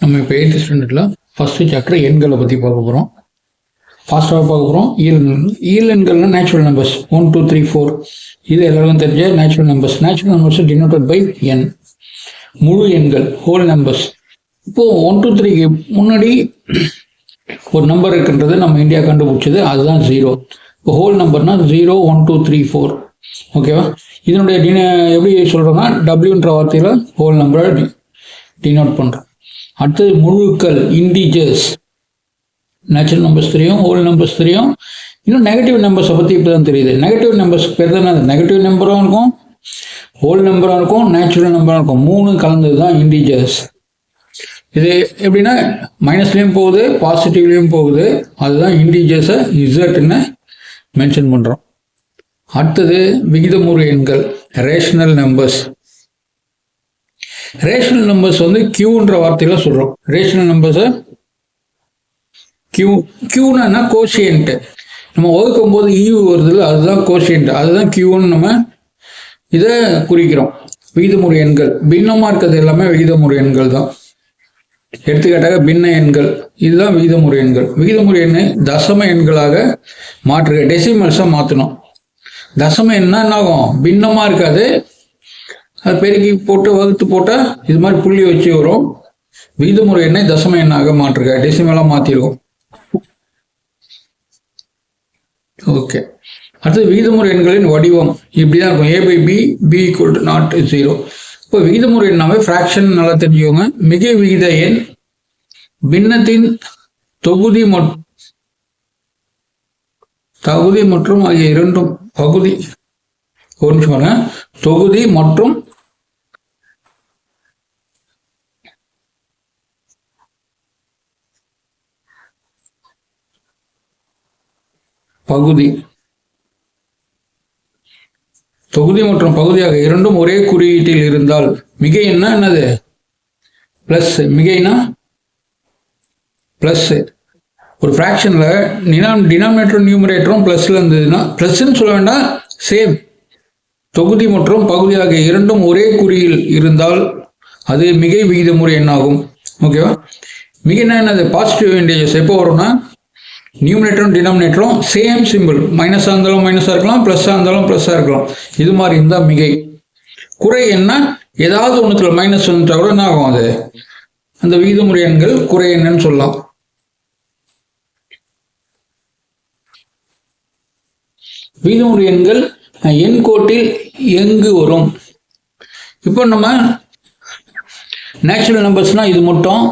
நம்ம இப்போ 8th ஸ்டாண்டர்டில் ஃபஸ்ட்டு சாப்டர் எண்களை பற்றி பார்க்க போகிறோம். ஃபாஸ்ட்டாக பார்க்க போகிறோம். ஈழெண்கள்னா நேச்சுரல் நம்பர்ஸ் 1 2 3 4. இது எல்லாருக்கும் தெரிஞ்ச natural numbers. Natural numbers denoted by N. முழு எண்கள் ஹோல் நம்பர்ஸ். இப்போது 1 2 3க்கு முன்னாடி ஒரு நம்பர் இருக்குன்றது நம்ம இந்தியா கண்டுபிடிச்சது, அதுதான் 0. இப்போ ஹோல் நம்பர்னா 0 1 2 3 4. ஓகேவா? இதனுடைய எப்படி சொல்கிறோன்னா டபிள்யூன்ற வார்த்தையில் ஹோல் நம்பரை டினோட் பண்ணுறோம். அடுத்தது முழுக்கள், இன்டிஜர்ஸ். நேச்சுரல் நம்பர்ஸ் தெரியும், ஹோல் நம்பர்ஸ் தெரியும். இன்னும் நெகட்டிவ் நம்பர்ஸை பற்றி இப்போ தான் தெரியுது. நெகட்டிவ் நம்பர்ஸ் பேர் தானே, நெகட்டிவ் நம்பரும் இருக்கும், ஹோல் நம்பரும் இருக்கும், நேச்சுரல் நம்பரும் இருக்கும். 3 கலந்தது தான் இன்டிஜர்ஸ். இது எப்படின்னா மைனஸ்லேயும் போகுது, பாசிட்டிவ்லேயும் போகுது. அதுதான் இன்டிஜர்ஸை இசட்னு மென்ஷன் பண்ணுறோம். அடுத்தது விகிதமுறு எண்கள், ரேஷனல் நம்பர்ஸ். ரேஷனல் நம்பர்ஸ் வந்து கியூன்ற வார்த்தையில சொல்றோம். ரேஷனல் நம்பர்ஸை கியூனா கோஷியன்ட். நம்ம வகுக்கும் போது ஈவு வருது, அதுதான் கோஷியன்ட், அதுதான் கியூன்னு நம்ம இதை குறிக்கிறோம். விகிதமுறு எண்கள் பின்னமா இருக்கிறது எல்லாமே விகிதமுறு எண்கள் தான். எடுத்துக்காட்டாக பின்ன எண்கள், இதுதான் விகிதமுறு எண்கள். விகிதமுறு எண்ணை தசம எண்களாக மாற்றுக, டெசிமல்ஸை மாற்றணும். தசம எண்ணா என்ன ஆகும், பின்னமா இருக்காது, அது பெருக்கி போட்டு வகுத்து போட்டால் இது மாதிரி புள்ளி வச்சு வரும். விகிதமுறை எண்ணை தசம எண்ணாக மாற்றுக, டெசிமலாக மாற்றிருக்கும். ஓகே, அடுத்து விகிதமுறை எண்களின் வடிவம் இப்படிதான் இருக்கும். a by b, b equal to not 0. இப்போ விகிதமுறை எண்ணாவே ஃப்ராக்ஷன் நல்லா தெரிஞ்சுக்கோங்க. மிக விகித எண் பின்னத்தின் தொகுதி மற்றும் ஆகிய இரண்டும் பகுதி. ஒரு நிமிஷம் பாருங்க, தொகுதி மற்றும் பகுதி. தொகுதி மற்றும் பகுதியாக இரண்டும் ஒரே குறியீட்டில் இருந்தால் மிகை என்னது பிளஸ். மிகைனா பிளஸ். ஒரு ஃப்ராக்ஷன்ல டினாமினேட்டரும் நியூமரேட்டரும் பிளஸ்ல இருந்ததுன்னா, பிளஸ்ன்னு சொல்ல வேண்டாம், சேம். தொகுதி மற்றும் பகுதியாக இரண்டும் ஒரே குறியில் இருந்தால் அது மிகை விகிதமுறை எண்ணாகும். ஓகேவா? மிகைனா என்னது, பாசிட்டிவ் இன்டிஜர்ஸ் எப்போ வரும்னா நியூமரேட்டரும் டினாமினேட்டரும் சேம் சிம்பிள். மைனஸாக இருந்தாலும் மைனஸாக இருக்கலாம், ப்ளஸ்ஸாக இருந்தாலும் ப்ளஸ்ஸாக இருக்கலாம். இது மாதிரி இருந்தால் மிகை. குறை என்ன, ஏதாவது ஒன்றுத்துல மைனஸ் வந்துட்டா கூட என்ன ஆகும், அது அந்த விகிதமுறை எண்கள் குறை என்னன்னு சொல்லலாம். விகிதமுறை எண்கள் எண் கோட்டில் எங்கு வரும்? இப்போ நம்ம நேச்சுரல் நம்பர்ஸ்னா இது மட்டும்,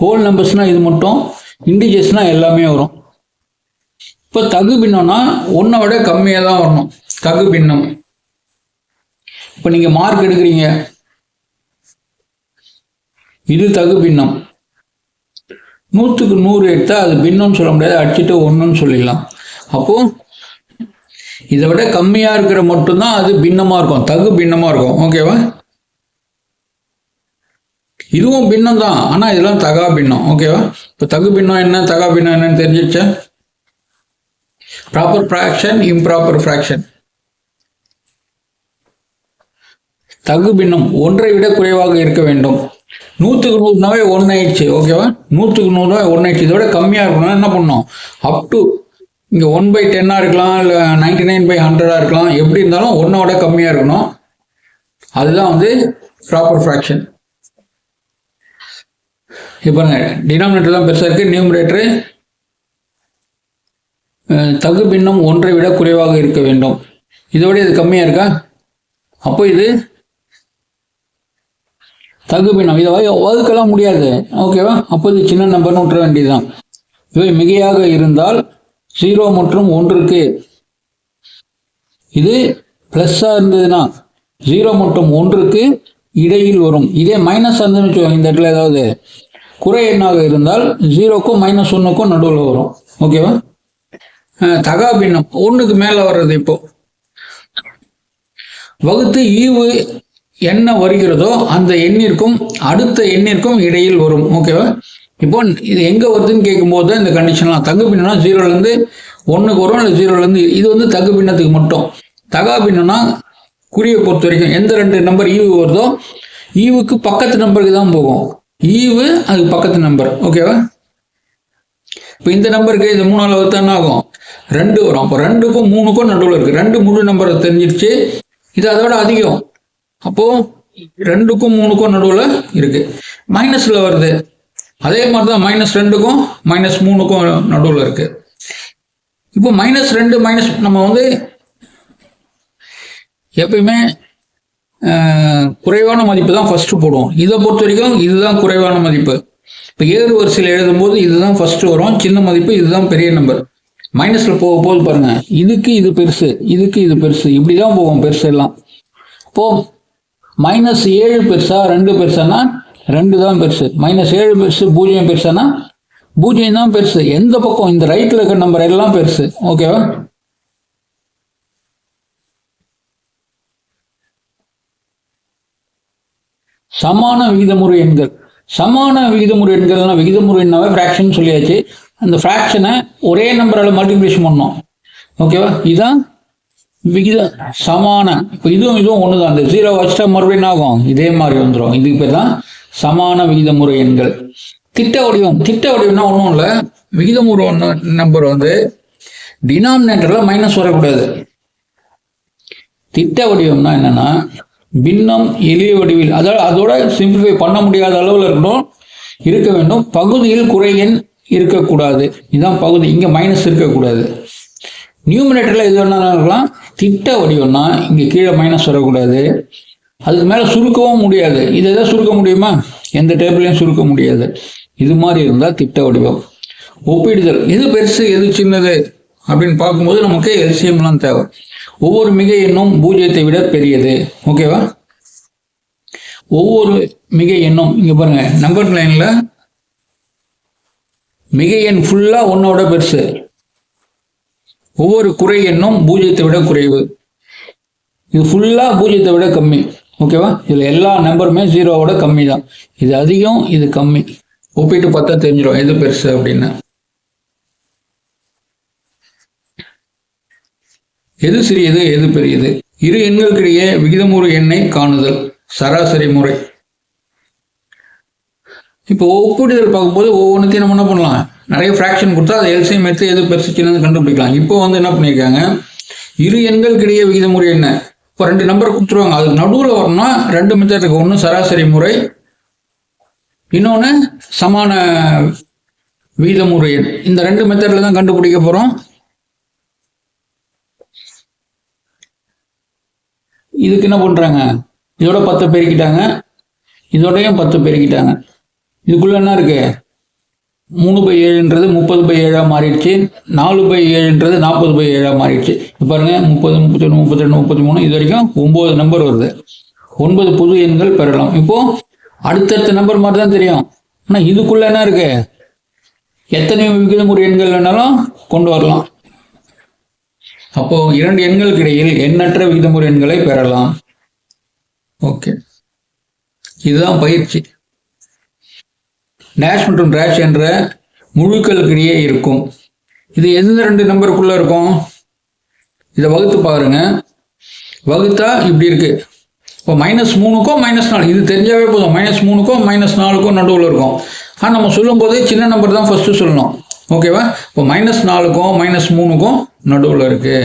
ஹோல் நம்பர்ஸ்னா இது மட்டும், இன்டிஜர்ஸ்னா எல்லாமே வரும். இப்போ தகு பின்னம்னா ஒன்றை விட கம்மியாக தான் வரணும், தகு பின்னம். இப்போ நீங்க மார்க் எடுக்கிறீங்க, இது தகு பின்னம். 100க்கு 100 எடுத்தா அது பின்னம்னு சொல்ல முடியாது, அடிச்சுட்டு 1ன்னு சொல்லிடலாம். அப்போ இதை விட கம்மியா இருக்கிற மட்டும்தான் அது பின்னமா இருக்கும், தகு பின்னமா இருக்கும். ஓகேவா? இதுவும் பின்னம் தான், ஆனா இதெல்லாம் தகா பின்னம். ஓகேவா? இப்போ தகு பின்னம் என்ன, தகா பின்னம் என்னன்னு தெரிஞ்சிச்சா? Proper fraction, improper fraction. தகு பின்னம் ஒன்றை விட குறைவாக இருக்க வேண்டும். 100க்கு 100னாவே 1 ஆயிடுச்சு. ஓகேவா? 100க்கு 100 1 ஆயிடுச்சு. இதோட கம்மியா இருக்கணும்னா என்ன பண்ணணும், அப் டு இங்கே 1/10 இருக்கலாம், இல்லை 99/100 இருக்கலாம். எப்படி இருந்தாலும் 1 விட கம்மியா இருக்கணும். அதுதான் வந்து ப்ராப்பர் ஃப்ராக்ஷன். இப்போ டினாமினேட்டர் தான் பெருசா இருக்கு, நியூமரேட்டர் தகு பின்னம் ஒன்றை விட குறைவாக இருக்க வேண்டும். இதோட இது கம்மியா இருக்கா, அப்போ இது தகு பின்னம். இதை வகுக்கலாம் முடியாது. ஓகேவா? அப்போ இது சின்ன நம்பர்னு விட்டுற வேண்டியதுதான். இவை மிகையாக இருந்தால் 0 மற்றும் 1க்கு, இது பிளஸ்ஸா இருந்ததுன்னா 0 மற்றும் 1க்கு இடையில் வரும். இதே மைனஸ் இருந்துன்னு வச்சுக்கோங்க, இந்த இடத்துல ஏதாவது குறை எண்ணாக இருந்தால் 0க்கும் -1க்கும் நடுவில் வரும். ஓகேவா? தகா பின்னம் 1க்கு மேல வர்றது. இப்போ வகுத்து ஈவு என்ன வருகிறதோ அந்த எண்ணிற்கும் அடுத்த எண்ணிற்கும் இடையில் வரும். ஓகேவா? இப்போ இது எங்க வருதுன்னு கேட்கும்போது இந்த கண்டிஷன்லாம் தகு பின்னம்னா 0லேருந்து 1க்கு வரும், இல்லை 0லேருந்து. இது வந்து தகு பின்னத்துக்கு மட்டும். தகா பின்னம்னா குறியை பொறுத்த வரைக்கும் எந்த 2 நம்பர் ஈவு வருதோ ஈவுக்கு பக்கத்து நம்பருக்கு தான் போகும். ஈவு அது பக்கத்து நம்பர். ஓகேவா? இப்போ இந்த நம்பருக்கு இது 3ஆல் வகுத்தா என்ன ஆகும்? 2 வரும். அப்போ 2க்கும் 3க்கும் நடுவில் இருக்கு. 2 முழு நம்பரை தெரிஞ்சிருச்சு. இது அதோட அதிகம். அப்போ 2க்கும் 3க்கும் நடுவில் இருக்கு. மைனஸ்ல வருது. அதே மாதிரி தான் -2க்கும் -3க்கும் நடுவில் இருக்கு. இப்போ -2 மைனஸ் நம்ம வந்து எப்பயுமே குறைவான மதிப்பு தான் ஃபர்ஸ்ட் போடுவோம். இதை பொறுத்த வரைக்கும் இதுதான் குறைவான மதிப்பு. இப்போ ஏறு வரிசையில் எழுதும்போது இதுதான் ஃபர்ஸ்ட் வரும். சின்ன மதிப்பு இதுதான் பெரிய நம்பர். மைனஸ்ல போக போது பாருங்க, இதுக்கு இது பெருசு, இதுக்கு இது பெருசு, இப்படிதான் போகும் பெருசு எல்லாம். இப்போ -7 பெருசா 2 பெருசானா 2 தான் பெருசு. -7 பெருசு 0 பெருசானா 0 தான் பெருசு. எந்த பக்கம் இந்த ரைட்ல இருக்கிற நம்பர் எல்லாம் பெருசு. ஓகேவா? சமான விகிதமுறு எண்கள். சமான விகிதமுறு எண்கள்னா விகிதமுறு எண்ணாவே ஃப்ராக்ஷன் சொல்லியாச்சு. அந்த ஃப்ராக்ஷனை ஒரே நம்பரால் மல்டிப்ளிகேஷன் பண்ணோம். ஓகேவா? இதுதான் விகித சமான. இப்போ இதுவும் ஒன்று தான். அந்த 0 வச்சுட்டா மறுபடியும் என்ன ஆகும்? இதே மாதிரி வந்துடும். இதுக்கு பேர் தான் சமான விகிதமுறு எண்கள். திட்ட வடிவம்னா ஒன்றும் இல்லை. விகிதமுறு நம்பர் வந்து டினாமினேட்டர்ல மைனஸ் வரக்கூடாது. திட்ட வடிவம்னா என்னன்னா பின்னம் எளிய வடிவில், அதாவது அதோட சிம்பிளிஃபை பண்ண முடியாத அளவில் இருக்க வேண்டும். பகுதியில் குறை எண் இருக்கக்கூடாது. இதுதான் பகுதி. இங்கே மைனஸ் இருக்கக்கூடாது. நியூமினேட்டரில் எது வேணாலும் இருக்கலாம். திட்ட வடிவம்னா இங்கே கீழே மைனஸ் வரக்கூடாது. அதுக்கு மேலே சுருக்கவும் முடியாது. இதை தான் சுருக்க முடியுமா? எந்த டேபிளையும் சுருக்க முடியாது. இது மாதிரி இருந்தால் திட்ட வடிவம். ஒப்பிடுதல், எது பெருசு எது சின்னது அப்படின்னு பார்க்கும்போது நமக்கு எல்சிஎம்லாம் தேவை. ஒவ்வொரு மிகை எண்ணும் 0த்தை விட பெரியது. ஓகேவா? ஒவ்வொரு மிகை எண்ணும் இங்க பாருங்க, நம்பர் லைன்ல மிகை எண் ஃபுல்லா 1ஓட பெருசு. ஒவ்வொரு குறை எண்ணும் 0த்தை விட குறைவு. இது ஃபுல்லா 0த்தை விட கம்மி. ஓகேவா? இதுல எல்லா நம்பருமே 0வோட கம்மி தான். இது அதிகம், இது கம்மி. ஒப்பிட்டு பார்த்தா தெரிஞ்சிடும் எது பெருசு அப்படின்னு. எது சிறியது எது பெரியது? இரு எண்களுக்கிடையே விகிதமுறு எண்ணை காணுதல், சராசரி முறை. இப்போ ஒப்பிடுதல் பார்க்கும்போது ஒவ்வொன்றுத்தையும் நம்ம என்ன பண்ணலாம்? நிறைய ஃப்ராக்ஷன் கொடுத்தா அதை எல்சிஎம் எடுத்து எது பெருசு சின்னது கண்டுபிடிக்கலாம். இப்போ வந்து என்ன பண்ணியிருக்காங்க, இரு எண்களுக்கிடையே விகிதமுறை என்ன? இப்போ 2 நம்பர் கொடுத்துருவாங்க. அது நடுவில் வரணும்னா 2 மெத்தட் இருக்கு. ஒன்று சராசரி முறை, இன்னொன்று சமான விகிதமுறை எண். இந்த 2 மெத்தட்ல தான் கண்டுபிடிக்க போறோம். இதுக்கு என்ன பண்றாங்க? இதோட 10 பெருக்கிட்டாங்க, இதோடையும் 10 பெருக்கிட்டாங்க. இதுக்குள்ள என்ன இருக்கு? 3/7ன்றது 30/7 மாறிடுச்சு. 4/7ன்றது 40/7 மாறிடுச்சு. பாருங்க, 30, 31, 32, 33 இது வரைக்கும் 9 நம்பர் வருது. 9 புது எண்கள் பெறலாம். இப்போ அடுத்தடுத்த நம்பர் மாதிரி தான் தெரியும். ஆனா இதுக்குள்ள என்ன இருக்கு? எத்தனை விகிதமுறு எண்கள் வேணாலும் கொண்டு வரலாம். அப்போ 2 எண்களுக்கு இடையில் எண்ணற்ற விகிதமுறு எண்களை பெறலாம். ஓகே, இதுதான் பயிற்சி. டேஷ் மற்றும் டேஷ் என்ற முழுக்களுக்கிடையே இருக்கும். இது எந்த 2 நம்பருக்குள்ள இருக்கும்? இதை வகுத்து பாருங்க. வகுத்தா இப்படி இருக்கு. இப்போ -3க்கும் -4 இது தெரிஞ்சாவே போதும். -3க்கும் -4க்கும் நடுவில் இருக்கும். ஆனால் நம்ம சொல்லும் போது சின்ன நம்பர் தான் ஃபர்ஸ்ட் சொல்லணும். ஓகேவா? இப்போ -4க்கும் -3க்கும் நடுவில் இருக்கு.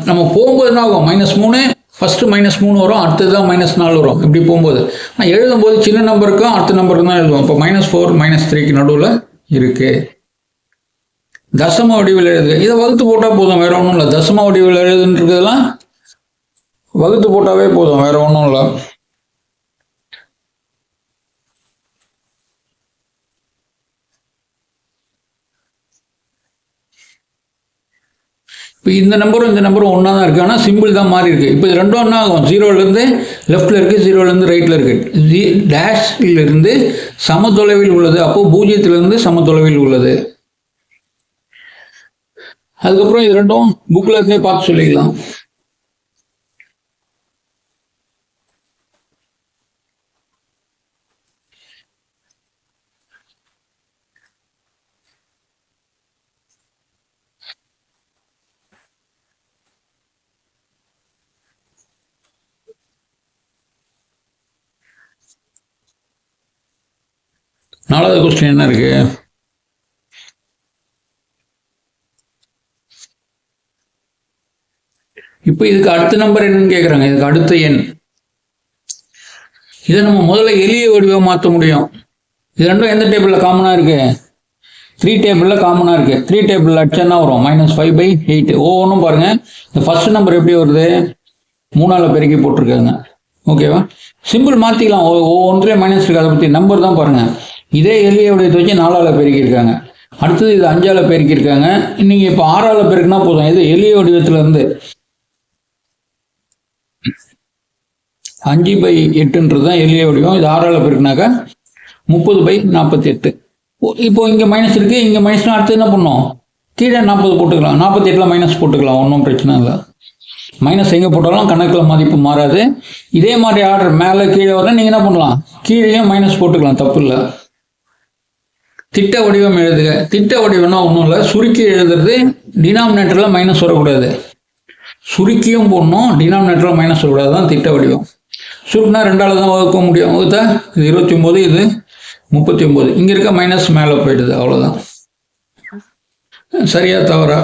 நம்ம போகும்போது என்ன ஆகும்? -3 ஃபர்ஸ்ட் -3 வரும், அடுத்தது தான் -4 வரும். இப்படி போகும்போது நான் எழுதும்போது சின்ன நம்பருக்கும் அடுத்த நம்பருக்கு தான் எழுதுவோம். இப்போ -4 -3க்கு நடுவில் இருக்கு. தசம வடிவில் எழுது. இதை வகுத்து போட்டால் போதும், வேற ஒன்றும் இல்லை. தசம வடிவில் எழுதுன்றதுலாம் வகுத்து போட்டாவே போதும், வேற ஒன்றும் இல்லை. இப்போ இந்த நம்பரும் ஒன்றா தான் இருக்குது. ஆனால் சிம்பிள் தான் மாறி இருக்கு. இப்போ இது ரெண்டும் ஒன்றா ஆகும். 0லேருந்து லெஃப்டில் இருக்குது, 0லேருந்து ரைட்டில் இருக்குது. டேஷ்லேருந்து சம தொலைவில் உள்ளது. அப்போது 0த்திலிருந்து சம தொலைவில் உள்ளது. அதுக்கப்புறம் இது ரெண்டும் புக்கில் இருந்தே பார்த்து சொல்லிக்கலாம். 4வது கொஸ்டின் என்ன இருக்கு? இப்போ இதுக்கு அடுத்த நம்பர் என்னன்னு கேட்குறாங்க. இதுக்கு அடுத்த எண். இதை நம்ம முதல்ல எளிய வடிவம் மாற்ற முடியும். இது ரெண்டும் எந்த டேபிளில் காமனாக இருக்கு? 3 டேபிளில் காமனாக இருக்கு. 3 டேபிளில் அடிச்சா வரும் -5/8. ஒவ்வொன்றும் பாருங்க. இந்த ஃபர்ஸ்ட் நம்பர் எப்படி வருது? 3ஆல் பெருக்கி போட்டிருக்காங்க. ஓகேவா? சிம்பிள் மாற்றிக்கலாம். ஒவ்வொன்றுலேயும் மைனஸ் இருக்கு. அதை பற்றி நம்பர் தான் பாருங்க. இதே எளிய வடிவத்தை வச்சு 4ஆல் பெருக்கியிருக்காங்க. அடுத்தது இது 5ஆல் பெருக்கியிருக்காங்க. நீங்கள் இப்போ 6ஆல் பெருக்கினா போதும். இது எளிய வடிவத்தில் இருந்து 5/8ன்றது தான் எளிய வடிவம். இது 6ஆல் பெருக்கினாக்கா 30/48. இப்போ இங்கே மைனஸ் இருக்கு. இங்கே மைனஸ்னா அடுத்து என்ன பண்ணும்? கீழே 40 போட்டுக்கலாம். 48ல் மைனஸ் போட்டுக்கலாம். ஒன்றும் பிரச்சனை இல்லை. மைனஸ் எங்கே போட்டாலும் கணக்கில் மதிப்பு மாறாது. இதே மாதிரி ஆர்டர் மேலே கீழே வர நீங்கள் என்ன பண்ணலாம்? கீழேயும் மைனஸ் போட்டுக்கலாம். தப்பு இல்லை. திட்ட வடிவம் எழுதுக. திட்ட வடிவம்னா ஒன்றும் இல்லை. சுருக்கி எழுதுறது. டினாமினேட்டரில் மைனஸ் வரக்கூடாது. சுருக்கியும் போடணும். டினாமினேட்டரில் மைனஸ் வரக்கூடாது. தான் திட்ட வடிவம். சுருக்குனா 2ஆல் தான் வகுக்க முடியும். வகுத்தா இது 29, இது 39. இங்கே இருக்க மைனஸ் மேலே போயிடுது. அவ்வளோதான். சரியா தவறா?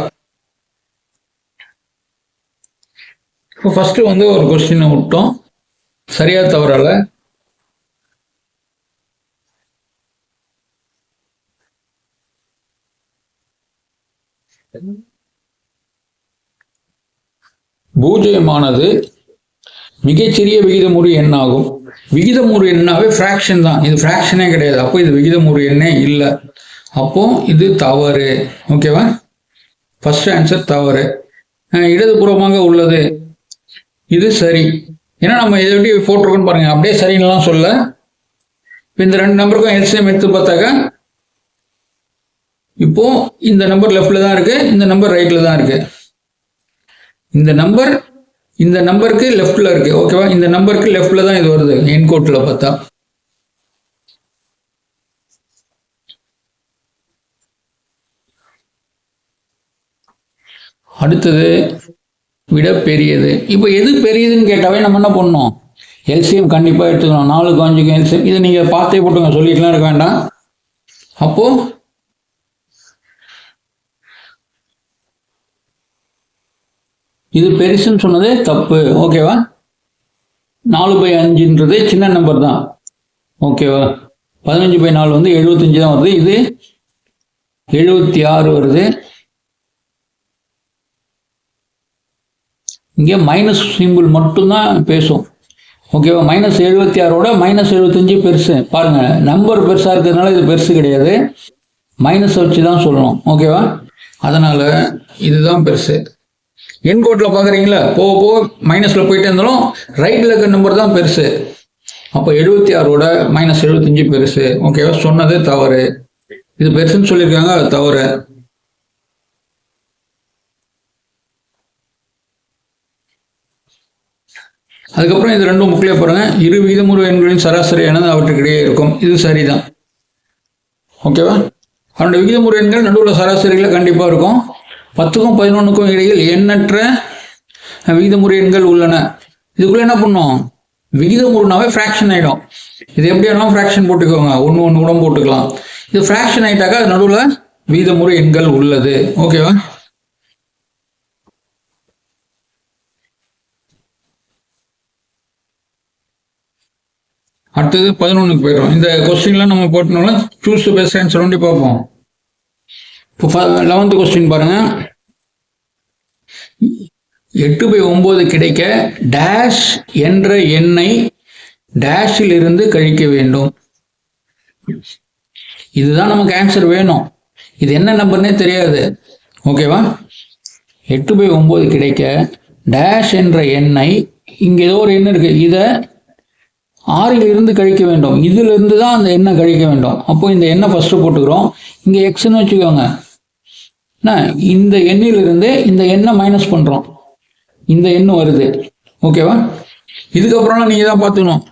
இப்போ ஃபஸ்ட்டு ஒரு கொஸ்டினை விட்டோம். சரியா தவறால பூஜ்ஜியமானது மிகச்சிறிய விகிதமுறு எண்ணாகும். விகிதமுறு எண்ணாவே ஃப்ராக்ஷன் தான். இது ஃப்ராக்ஷனே கிடையாது. அப்போ இது விகிதமுறு எண்ணே இல்லை. அப்போ இது தவறு. ஓகேவா? ஃபர்ஸ்ட் ஆன்சர் தவறு. இடதுபுறமாக உள்ளது இது சரி. ஏன்னா நம்ம இதை எப்படி போட்டிருக்கோன்னு பாருங்க. அப்படியே சரின்னுலாம் சொல்ல. இப்போ இந்த 2 நம்பருக்கும் எல்சிஎம் எடுத்து பார்த்தாக்கா இப்போ இந்த நம்பர் லெஃப்ட்ல தான் இருக்கு. இந்த நம்பர் ரைட்ல தான் இருக்கு. இந்த நம்பருக்கு லெஃப்ட்ல இருக்கு. ஓகேவா? இந்த நம்பருக்கு லெஃப்ட்ல தான் இது வருது. என்கோட்ல பார்த்தா அடுத்தது விட பெரியது. இப்போ எது பெரியதுன்னு கேட்டாவே நம்ம என்ன பண்ணணும்? எல்சிஎம் கண்டிப்பாக எடுத்துக்கணும். 4க்கு 5க்கு எல்சிஎம். இதை நீங்கள் பார்த்தே போட்டுங்க. சொல்லிக்கலாம் இருக்க வேண்டாம். அப்போ இது பெருசுன்னு சொன்னது தப்பு. ஓகேவா? 4/5ன்றது சின்ன நம்பர் தான். ஓகேவா? 15/4 75 தான் வருது. இது 76 வருது. இங்கே மைனஸ் சிம்பிள் மட்டும்தான் பேசும். ஓகேவா? -76ஓட -75 பெருசு. பாருங்க, நம்பர் பெருசாக இருக்கிறதுனால இது பெருசு கிடையாது. மைனஸ் வச்சு தான் சொல்லணும். ஓகேவா? அதனால இதுதான் பெருசு. என்கோட்டில் பார்க்குறீங்களா? போக போக மைனஸில் போயிட்டே இருந்தாலும் ரைட்டில் இருக்கிற நம்பர் தான் பெருசு. அப்போ 76ஓட -75 பெருசு. ஓகேவா? சொன்னது தவறு. இது பெருசுன்னு சொல்லியிருக்காங்க. அது தவறு. அதுக்கப்புறம் இது ரெண்டும் புக்லேயே பாருங்க. இரு விகிதமுறு எண்களின் சராசரியானது அவற்றுக்கிடையே இருக்கும். இது சரிதான். ஓகேவா? அவனுடைய விகிதமுறு எண்கள் நடுவில் சராசரிகளை கண்டிப்பாக இருக்கும். 10க்கும் 11க்கும் இடையில் எண்ணற்ற விகிதமுறு எண்கள் உள்ளன. இதுக்குள்ள என்ன பண்ணும்? விகிதமுறுனாவே ஃப்ராக்ஷன் ஆகிடும். இது எப்படி வேணாலும் ஃப்ராக்ஷன் போட்டுக்கோங்க. 1 கூட போட்டுக்கலாம். இது ஃப்ராக்ஷன் ஆகிட்டாக்கா அது நடுவில் விகிதமுறு எண்கள் உள்ளது. ஓகேவா? அடுத்தது 11க்கு போயிடும். இந்த கொஸ்டின்லாம் நம்ம போட்டோம்னா சூஸ் தி பெஸ்ட் ஆன்சர் ஒண்டி பார்ப்போம். இப்போ 11th கொஸ்டின் பாருங்க. 8/9 கிடைக்க டேஷ் என்ற எண்ணை டேஷில் இருந்து கழிக்க வேண்டும். இதுதான் நமக்கு ஆன்சர் வேணும். இது என்ன நம்பர்னே தெரியாது. ஓகேவா? 8/9 கிடைக்க டேஷ் என்ற எண்ணை, இங்கே ஏதோ ஒரு எண் இருக்கு, இதை 6ல் இருந்து கழிக்க வேண்டும். இதுல இருந்து தான் அந்த எண்ணை கழிக்க வேண்டும். அப்போ இந்த எண்ணை ஃபர்ஸ்ட் போட்டுக்கிறோம். இங்க எக்ஸ்ன்னு வச்சுக்கோங்க. இந்த எண்ணிலிருந்து இந்த எண்ணை மைனஸ் பண்றோம். இந்த எண்ணு வருது. ஓகேவா? இதுக்கப்புறம்லாம் நீங்க தான் பார்த்துக்கணும்.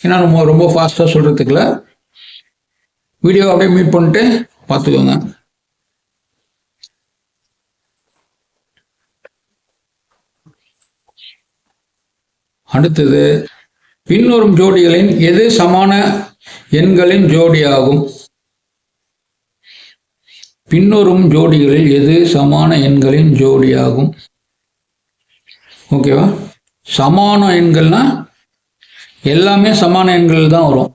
ஏன்னா ரொம்ப ஃபாஸ்டா சொல்றதுக்குல வீடியோ அப்படியே மீட் பண்ணிட்டு பார்த்துக்கோங்க. அடுத்தது, பின்வரும் ஜோடிகளின் எது சமான எண்களின் ஜோடி ஆகும்? பின்வரும் ஜோடிகளில் எது சமான எண்களின் ஜோடியாகும்? ஓகேவா? சமான எண்கள்னா எல்லாமே சமான எண்கள் தான் வரும்.